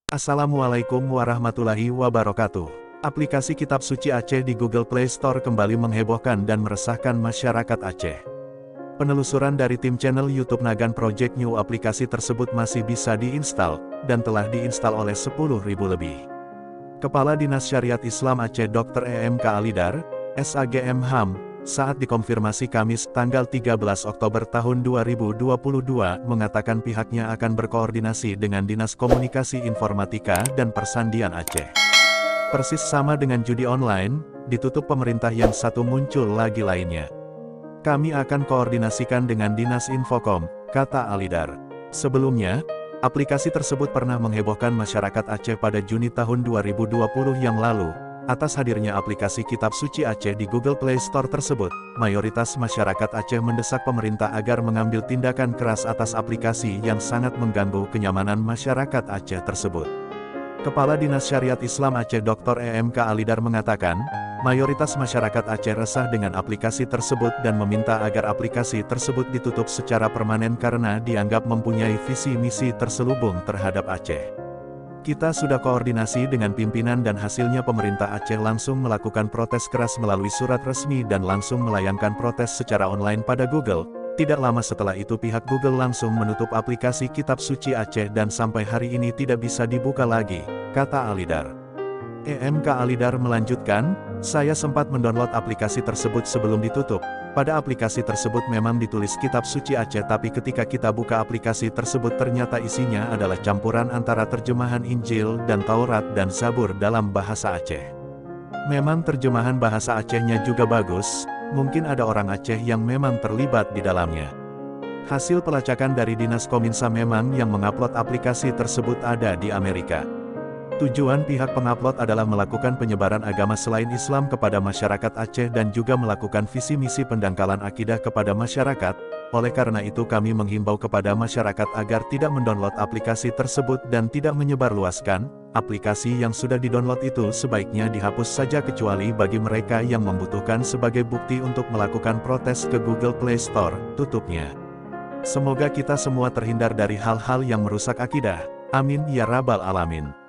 Assalamualaikum warahmatullahi wabarakatuh. Aplikasi Kitab Suci Aceh di Google Play Store kembali menghebohkan dan meresahkan masyarakat Aceh. Penelusuran dari tim channel YouTube Nagan Project New, aplikasi tersebut masih bisa diinstal, dan telah diinstal oleh 10.000 lebih. Kepala Dinas Syariat Islam Aceh Dr. EMK Alidar, SAGM HAM, saat dikonfirmasi Kamis tanggal 13 Oktober tahun 2022 mengatakan pihaknya akan berkoordinasi dengan Dinas Komunikasi Informatika dan Persandian Aceh. Persis sama dengan judi online, ditutup pemerintah yang satu muncul lagi lainnya. Kami akan koordinasikan dengan Dinas Infokom, kata Alidar. Sebelumnya, aplikasi tersebut pernah menghebohkan masyarakat Aceh pada Juni tahun 2020 yang lalu. Atas hadirnya aplikasi Kitab Suci Aceh di Google Play Store tersebut, mayoritas masyarakat Aceh mendesak pemerintah agar mengambil tindakan keras atas aplikasi yang sangat mengganggu kenyamanan masyarakat Aceh tersebut. Kepala Dinas Syariat Islam Aceh Dr. EMK Alidar mengatakan, mayoritas masyarakat Aceh resah dengan aplikasi tersebut dan meminta agar aplikasi tersebut ditutup secara permanen karena dianggap mempunyai visi misi terselubung terhadap Aceh. Kita sudah koordinasi dengan pimpinan dan hasilnya pemerintah Aceh langsung melakukan protes keras melalui surat resmi dan langsung melayangkan protes secara online pada Google. Tidak lama setelah itu pihak Google langsung menutup aplikasi Kitab Suci Aceh dan sampai hari ini tidak bisa dibuka lagi, kata Alidar. EMK Alidar melanjutkan, saya sempat mendownload aplikasi tersebut sebelum ditutup. Pada aplikasi tersebut memang ditulis Kitab Suci Aceh, tapi ketika kita buka aplikasi tersebut ternyata isinya adalah campuran antara terjemahan Injil dan Taurat dan Zabur dalam bahasa Aceh. Memang terjemahan bahasa Acehnya juga bagus, mungkin ada orang Aceh yang memang terlibat di dalamnya. Hasil pelacakan dari Dinas Kominsa memang yang mengupload aplikasi tersebut ada di Amerika. Tujuan pihak pengupload adalah melakukan penyebaran agama selain Islam kepada masyarakat Aceh dan juga melakukan visi misi pendangkalan akidah kepada masyarakat. Oleh karena itu kami menghimbau kepada masyarakat agar tidak mendownload aplikasi tersebut dan tidak menyebarluaskan. Aplikasi yang sudah didownload itu sebaiknya dihapus saja kecuali bagi mereka yang membutuhkan sebagai bukti untuk melakukan protes ke Google Play Store, tutupnya. Semoga kita semua terhindar dari hal-hal yang merusak akidah. Amin ya rabbal alamin.